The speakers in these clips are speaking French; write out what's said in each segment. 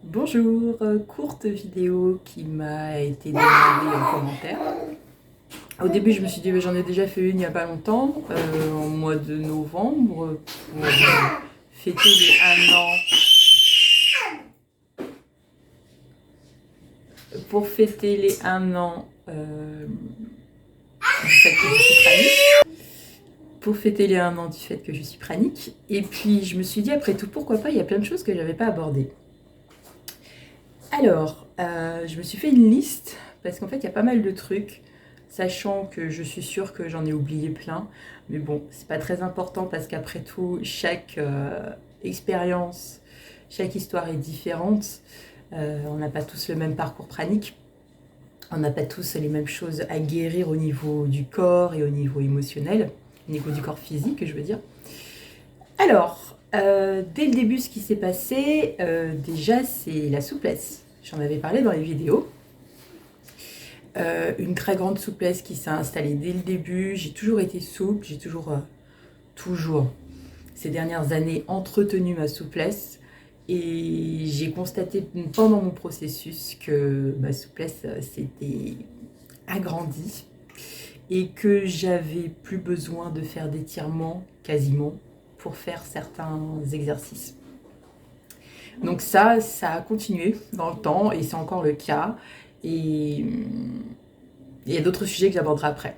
Bonjour, courte vidéo qui m'a été demandée en commentaire. Au début, je me suis dit, j'en ai déjà fait une il n'y a pas longtemps, en mois de novembre, pour fêter les 1 an. Pour fêter les 1 an du fait que je suis pranique. Pour fêter les 1 an du fait que je suis pranique. Et puis, je me suis dit, après tout, pourquoi pas, il y a plein de choses que je n'avais pas abordées. Alors, je me suis fait une liste, parce qu'en fait, il y a pas mal de trucs, sachant que je suis sûre que j'en ai oublié plein. Mais bon, c'est pas très important, parce qu'après tout, chaque expérience, chaque histoire est différente. On n'a pas tous le même parcours pranique. On n'a pas tous les mêmes choses à guérir au niveau du corps et au niveau émotionnel, au niveau du corps physique, je veux dire. Alors, dès le début, ce qui s'est passé, déjà, c'est la souplesse. J'en avais parlé dans les vidéos. Une très grande souplesse qui s'est installée dès le début. J'ai toujours été souple, j'ai toujours, ces dernières années, entretenu ma souplesse. Et j'ai constaté pendant mon processus que ma souplesse s'était agrandie et que j'avais plus besoin de faire d'étirements quasiment pour faire certains exercices. Donc ça a continué dans le temps et c'est encore le cas. Et il y a d'autres sujets que j'aborderai après.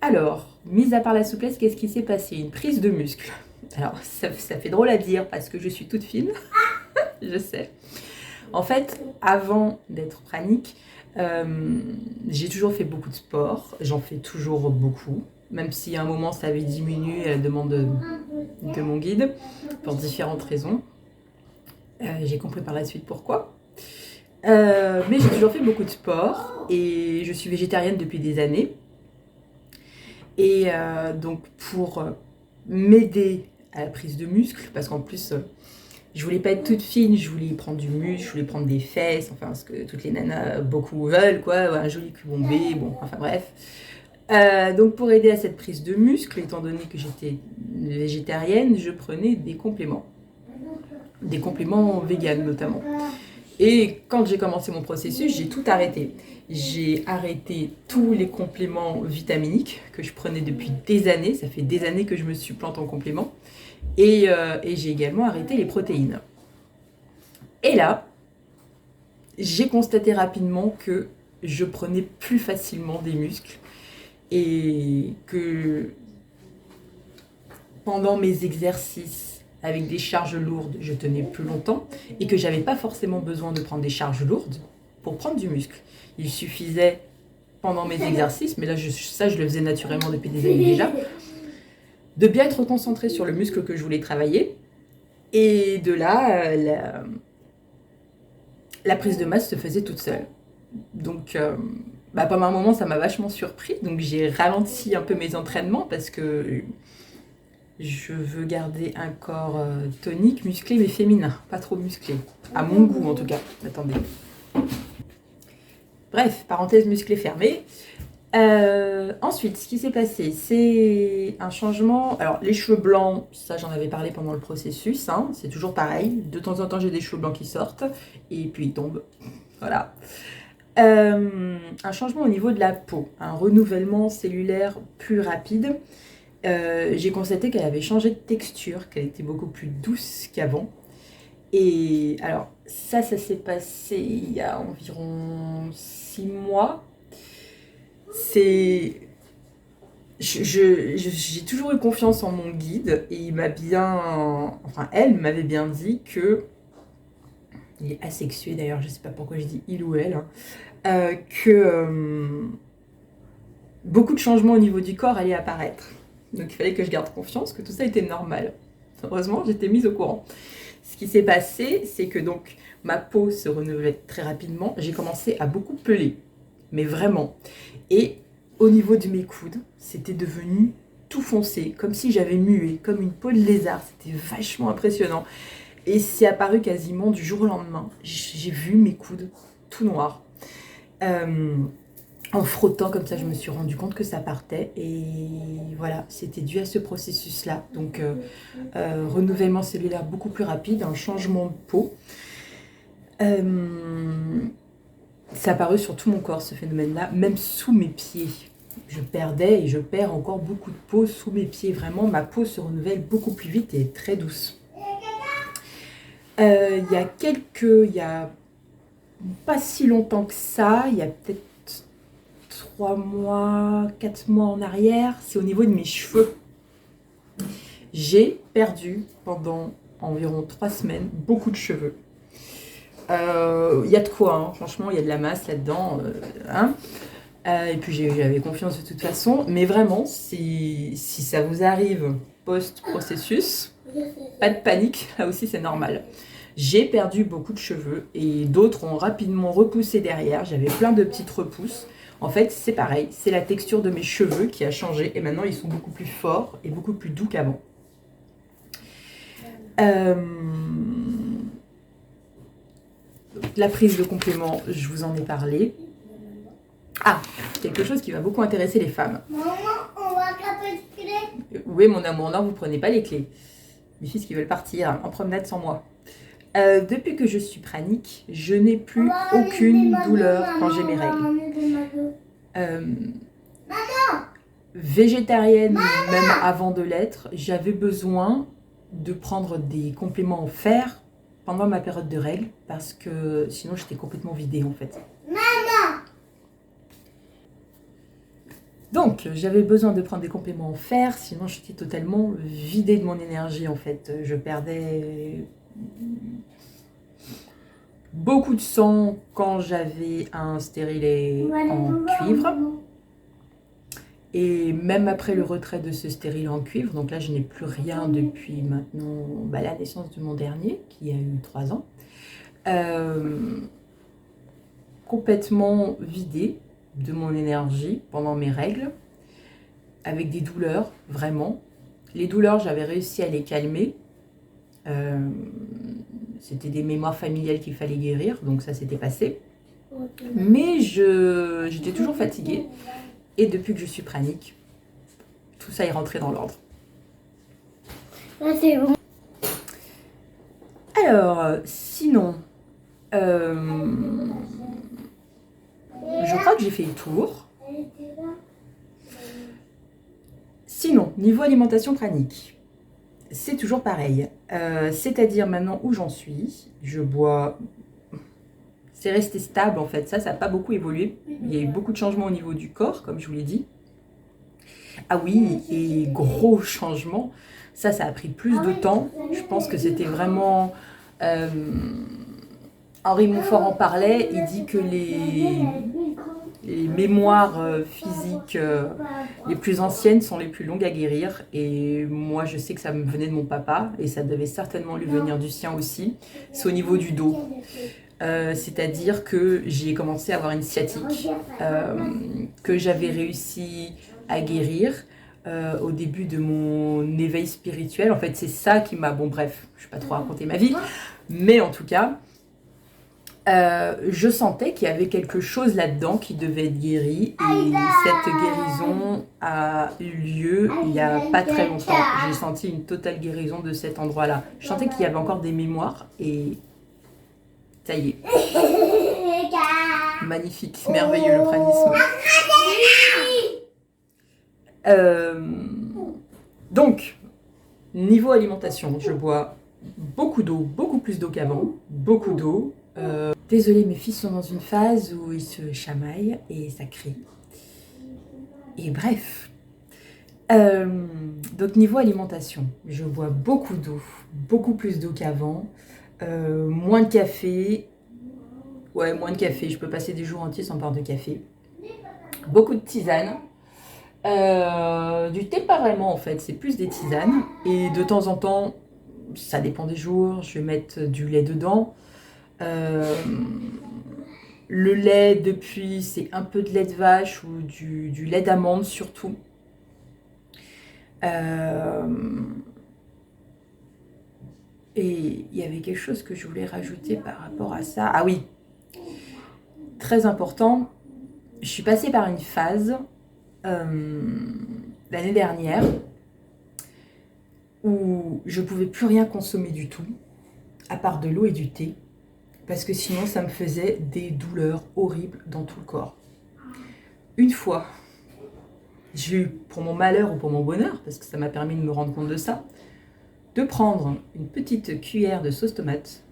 Alors, mis à part la souplesse, qu'est-ce qui s'est passé? Une prise de muscle. Alors, ça fait drôle à dire parce que je suis toute fine, je sais. En fait, avant d'être pranique, j'ai toujours fait beaucoup de sport. J'en fais toujours beaucoup. Même si à un moment ça avait diminué à la demande de mon guide, pour différentes raisons. J'ai compris par la suite pourquoi. Mais j'ai toujours fait beaucoup de sport et je suis végétarienne depuis des années. Et donc pour m'aider à la prise de muscle, parce qu'en plus je voulais pas être toute fine, je voulais prendre du muscle, je voulais prendre des fesses, enfin ce que toutes les nanas beaucoup veulent, quoi, un joli cul bombé, bon, enfin bref. Donc pour aider à cette prise de muscle, étant donné que j'étais végétarienne, je prenais des compléments véganes notamment. Et quand j'ai commencé mon processus, j'ai tout arrêté. J'ai arrêté tous les compléments vitaminiques que je prenais depuis des années. Ça fait des années que je me supplante en compléments. Et j'ai également arrêté les protéines. Et là, j'ai constaté rapidement que je prenais plus facilement des muscles et que pendant mes exercices avec des charges lourdes, je tenais plus longtemps et que j'avais pas forcément besoin de prendre des charges lourdes pour prendre du muscle. Il suffisait pendant mes exercices, mais là je le faisais naturellement depuis des années déjà, de bien être concentré sur le muscle que je voulais travailler. Et de là, la prise de masse se faisait toute seule. Donc pendant un moment, ça m'a vachement surpris. Donc j'ai ralenti un peu mes entraînements parce que je veux garder un corps tonique, musclé, mais féminin. Pas trop musclé. À mon goût, en tout cas. Attendez. Bref, parenthèse musclée fermée. Ensuite, ce qui s'est passé, c'est un changement. Alors, les cheveux blancs, ça j'en avais parlé pendant le processus, hein, c'est toujours pareil. De temps en temps, j'ai des cheveux blancs qui sortent et puis ils tombent. Voilà. Un changement au niveau de la peau, un renouvellement cellulaire plus rapide. J'ai constaté qu'elle avait changé de texture, qu'elle était beaucoup plus douce qu'avant. Et alors, ça s'est passé il y a environ 6 mois. J'ai toujours eu confiance en mon guide et elle m'avait bien dit que, il est asexué d'ailleurs, je sais pas pourquoi je dis il ou elle, hein, que beaucoup de changements au niveau du corps allaient apparaître. Donc il fallait que je garde confiance, que tout ça était normal. Heureusement, j'étais mise au courant. Ce qui s'est passé, c'est que donc ma peau se renouvelait très rapidement. J'ai commencé à beaucoup peler, mais vraiment. Et au niveau de mes coudes, c'était devenu tout foncé, comme si j'avais mué, comme une peau de lézard. C'était vachement impressionnant. Et c'est apparu quasiment du jour au lendemain. J'ai vu mes coudes tout noirs. En frottant comme ça, je me suis rendu compte que ça partait. Et voilà, c'était dû à ce processus-là. Donc, renouvellement cellulaire beaucoup plus rapide, un changement de peau. Ça apparu sur tout mon corps, ce phénomène-là, même sous mes pieds. Je perdais et je perds encore beaucoup de peau sous mes pieds. Vraiment, ma peau se renouvelle beaucoup plus vite et très douce. Il y a pas si longtemps que ça, il y a peut-être 3 mois, 4 mois en arrière, c'est au niveau de mes cheveux. J'ai perdu pendant environ 3 semaines beaucoup de cheveux. Il y a de quoi, hein. Franchement, il y a de la masse là-dedans. Hein. Et puis j'avais confiance de toute façon. Mais vraiment, si ça vous arrive post-processus, pas de panique, là aussi c'est normal. J'ai perdu beaucoup de cheveux et d'autres ont rapidement repoussé derrière. J'avais plein de petites repousses. En fait, c'est pareil, c'est la texture de mes cheveux qui a changé et maintenant ils sont beaucoup plus forts et beaucoup plus doux qu'avant. La prise de complément, je vous en ai parlé. Ah, quelque chose qui va beaucoup intéresser les femmes. Maman, on va caper de clé. Oui, mon amour, non, vous prenez pas les clés. Mes fils qui veulent partir en promenade sans moi. Depuis que je suis pranique, je n'ai plus aucune douleur quand j'ai mes règles. Végétarienne, même avant de l'être, j'avais besoin de prendre des compléments en fer pendant ma période de règles parce que sinon j'étais complètement vidée en fait. Donc, j'avais besoin de prendre des compléments en fer, sinon j'étais totalement vidée de mon énergie en fait. Je perdais beaucoup de sang quand j'avais un stérilet en cuivre. Et même après le retrait de ce stérilet en cuivre, donc là je n'ai plus rien depuis maintenant la naissance de mon dernier, qui a eu 3 ans. Complètement vidée de mon énergie pendant mes règles, avec des douleurs, vraiment. Les douleurs, j'avais réussi à les calmer. C'était des mémoires familiales qu'il fallait guérir, donc ça s'était passé. Mais j'étais toujours fatiguée. Et depuis que je suis pranique, tout ça est rentré dans l'ordre. C'est bon. Alors, sinon, je crois que j'ai fait le tour. Sinon, niveau alimentation pranique, c'est toujours pareil. C'est-à-dire maintenant où j'en suis, je bois... C'est resté stable en fait, ça n'a pas beaucoup évolué. Il y a eu beaucoup de changements au niveau du corps, comme je vous l'ai dit. Ah oui, et gros changement, ça a pris plus de temps. Je pense que c'était vraiment... Henri Montfort en parlait, il dit que les mémoires physiques les plus anciennes sont les plus longues à guérir. Et moi, je sais que ça me venait de mon papa, et ça devait certainement lui venir du sien aussi. C'est au niveau du dos. C'est-à-dire que j'ai commencé à avoir une sciatique que j'avais réussi à guérir au début de mon éveil spirituel. En fait, c'est ça qui m'a... Bon, bref, je ne vais pas trop raconter ma vie, mais en tout cas, je sentais qu'il y avait quelque chose là-dedans qui devait être guéri. Et cette guérison a eu lieu il n'y a pas très longtemps. J'ai senti une totale guérison de cet endroit-là. Je sentais qu'il y avait encore des mémoires et... Ça y est. Magnifique, merveilleux le pranisme. Donc, niveau alimentation, je bois beaucoup d'eau, beaucoup plus d'eau qu'avant. Beaucoup d'eau. Désolée, mes fils sont dans une phase où ils se chamaillent et ça crie. Et bref. Donc, niveau alimentation, je bois beaucoup d'eau, beaucoup plus d'eau qu'avant. Moins de café. Ouais, moins de café. Je peux passer des jours entiers sans boire de café. Beaucoup de tisane. Du thé, pas vraiment en fait. C'est plus des tisanes. Et de temps en temps, ça dépend des jours, je vais mettre du lait dedans. Le lait, depuis, c'est un peu de lait de vache ou du lait d'amande surtout. Et il y avait quelque chose que je voulais rajouter par rapport à ça. Ah oui, très important, je suis passée par une phase l'année dernière où je ne pouvais plus rien consommer du tout, à part de l'eau et du thé. parce que sinon ça me faisait des douleurs horribles dans tout le corps. Une fois, j'ai eu, pour mon malheur ou pour mon bonheur, parce que ça m'a permis de me rendre compte de ça, de prendre une petite cuillère de sauce tomate.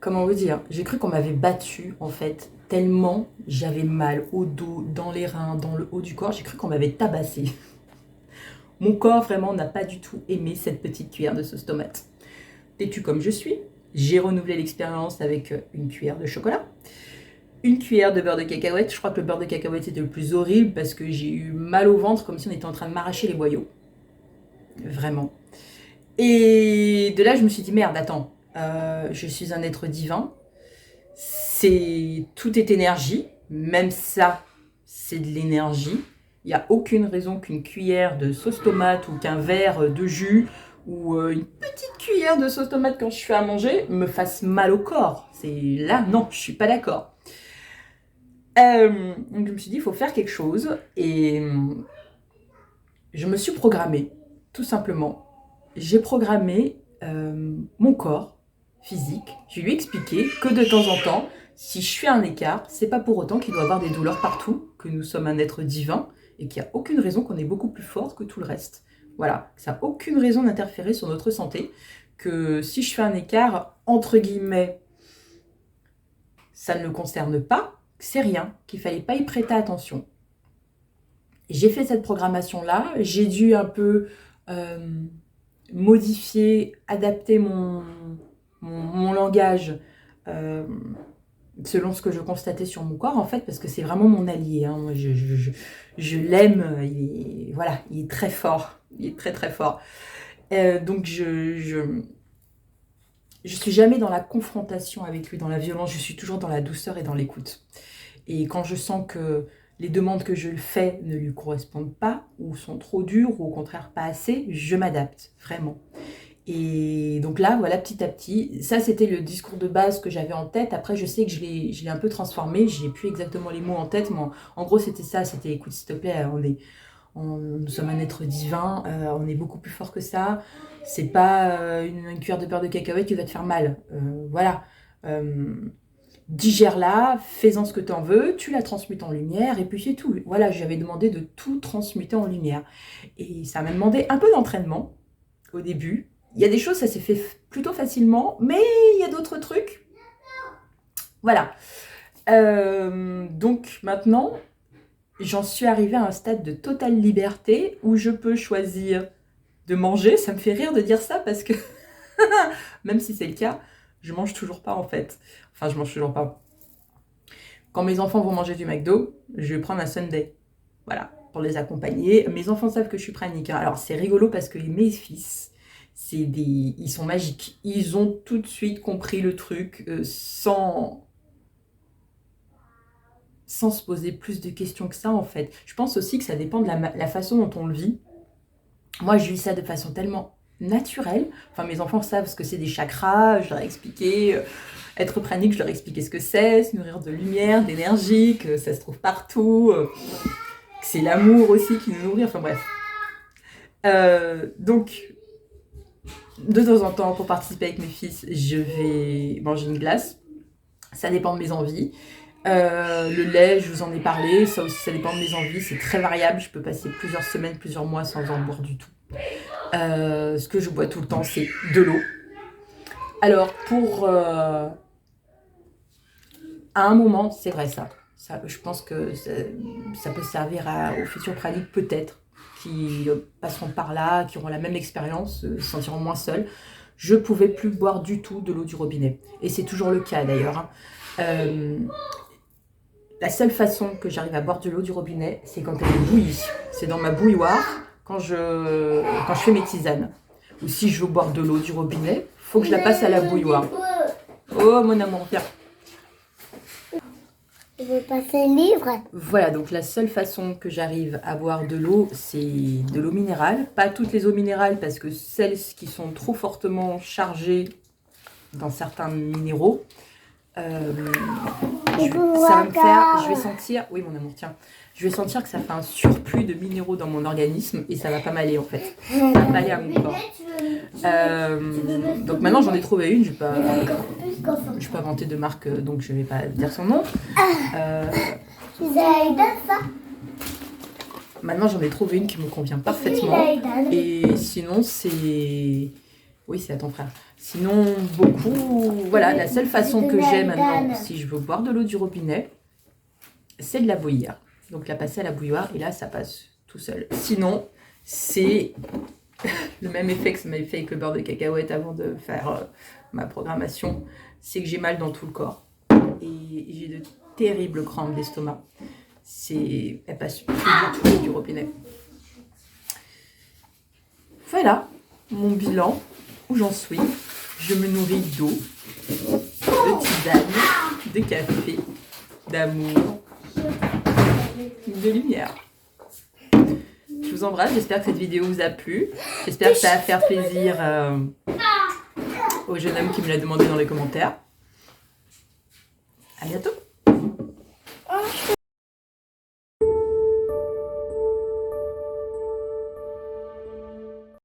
Comment vous dire? J'ai cru qu'on m'avait battu en fait, tellement j'avais mal au dos, dans les reins, dans le haut du corps, j'ai cru qu'on m'avait tabassé. Mon corps vraiment n'a pas du tout aimé cette petite cuillère de sauce tomate. Têtue comme je suis, j'ai renouvelé l'expérience avec une cuillère de chocolat, une cuillère de beurre de cacahuète. Je crois que le beurre de cacahuète était le plus horrible parce que j'ai eu mal au ventre comme si on était en train de m'arracher les boyaux. Vraiment. Et de là, je me suis dit, merde, attends, je suis un être divin. Tout est énergie, même ça, c'est de l'énergie. Il n'y a aucune raison qu'une cuillère de sauce tomate ou qu'un verre de jus ou une petite cuillère de sauce tomate quand je fais à manger me fasse mal au corps. Là, non, je suis pas d'accord. Donc je me suis dit, il faut faire quelque chose. Et je me suis programmée, tout simplement. J'ai programmé mon corps physique. Je lui ai expliqué que de temps en temps, si je fais un écart, c'est pas pour autant qu'il doit y avoir des douleurs partout, que nous sommes un être divin et qu'il n'y a aucune raison qu'on est beaucoup plus fort que tout le reste. Voilà, ça n'a aucune raison d'interférer sur notre santé, que si je fais un écart, entre guillemets, ça ne le concerne pas, c'est rien, qu'il ne fallait pas y prêter attention. J'ai fait cette programmation-là, j'ai dû un peu modifier, adapter mon langage selon ce que je constatais sur mon corps, en fait, parce que c'est vraiment mon allié. Hein. Je l'aime, voilà, il est très fort, il est très très fort. Donc je suis jamais dans la confrontation avec lui, dans la violence, je suis toujours dans la douceur et dans l'écoute. Et quand je sens que les demandes que je lui fais ne lui correspondent pas, ou sont trop dures, ou au contraire pas assez, je m'adapte, vraiment. Et donc là, voilà, petit à petit, ça c'était le discours de base que j'avais en tête. Après, je sais que je l'ai un peu transformé, j'ai plus exactement les mots en tête, mais en gros c'était ça, c'était écoute s'il te plaît, nous sommes un être divin, on est beaucoup plus fort que ça. C'est pas une cuillère de beurre de cacahuète qui va te faire mal. Voilà. Digère-la, fais-en ce que tu en veux, tu la transmutes en lumière, et puis c'est tout. Voilà, j'avais demandé de tout transmuter en lumière. Et ça m'a demandé un peu d'entraînement au début. Il y a des choses, ça s'est fait plutôt facilement, mais il y a d'autres trucs. Voilà. Donc maintenant, j'en suis arrivée à un stade de totale liberté où je peux choisir de manger. Ça me fait rire de dire ça parce que, même si c'est le cas, je mange toujours pas en fait. Enfin, je mange toujours pas. Quand mes enfants vont manger du McDo, je vais prendre un Sunday. Voilà, pour les accompagner. Mes enfants savent que je suis pranique. Hein. Alors, c'est rigolo parce que mes fils, ils sont magiques. Ils ont tout de suite compris le truc sans se poser plus de questions que ça, en fait. Je pense aussi que ça dépend de la façon dont on le vit. Moi, je vis ça de façon tellement naturelle. Enfin, mes enfants savent ce que c'est des chakras. Je leur ai expliqué... être pranique, je leur ai expliqué ce que c'est, se nourrir de lumière, d'énergie, que ça se trouve partout, que c'est l'amour aussi qui nous nourrit, enfin bref. Donc, de temps en temps, pour participer avec mes fils, je vais manger une glace. Ça dépend de mes envies. Le lait, je vous en ai parlé, ça aussi, ça dépend de mes envies, c'est très variable. Je peux passer plusieurs semaines, plusieurs mois sans en boire du tout. Ce que je bois tout le temps, c'est de l'eau. Alors, à un moment, c'est vrai ça. Je pense que ça peut servir aux futurs praniques peut-être, qui passeront par là, qui auront la même expérience, se sentiront moins seuls. Je ne pouvais plus boire du tout de l'eau du robinet. Et c'est toujours le cas d'ailleurs. La seule façon que j'arrive à boire de l'eau du robinet, c'est quand elle est bouillie. C'est dans ma bouilloire, quand je fais mes tisanes. Ou si je veux boire de l'eau du robinet, il faut que je la passe à la bouilloire. Oh mon amour, viens. Je veux passer un livre. Voilà, donc la seule façon que j'arrive à boire de l'eau, c'est de l'eau minérale. Pas toutes les eaux minérales, parce que celles qui sont trop fortement chargées dans certains minéraux Ça va me faire, je vais sentir, oui mon amour, tiens, je vais sentir que ça fait un surplus de minéraux dans mon organisme et ça va pas m'aller en fait. Ça va pas aller à mon corps. Donc maintenant j'en ai trouvé une, je vais pas inventer de marque, donc je vais pas dire son nom. Maintenant j'en ai trouvé une qui me convient parfaitement. Et sinon c'est... Oui, c'est à ton frère. Sinon, beaucoup... Voilà, la seule façon que j'ai maintenant, si je veux boire de l'eau du robinet, c'est de la bouillir. Donc la passer à la bouilloire et là, ça passe tout seul. Sinon, c'est le même effet que ça m'avait fait avec le beurre de cacahuète avant de faire ma programmation. C'est que j'ai mal dans tout le corps. Et j'ai de terribles crampes d'estomac. Elle passe plus du tout du robinet. Voilà mon bilan. Où j'en suis, je me nourris d'eau, de tisane, de café, d'amour, de lumière. Je vous embrasse, j'espère que cette vidéo vous a plu. J'espère que ça va faire plaisir au jeune homme qui me l'a demandé dans les commentaires. À bientôt!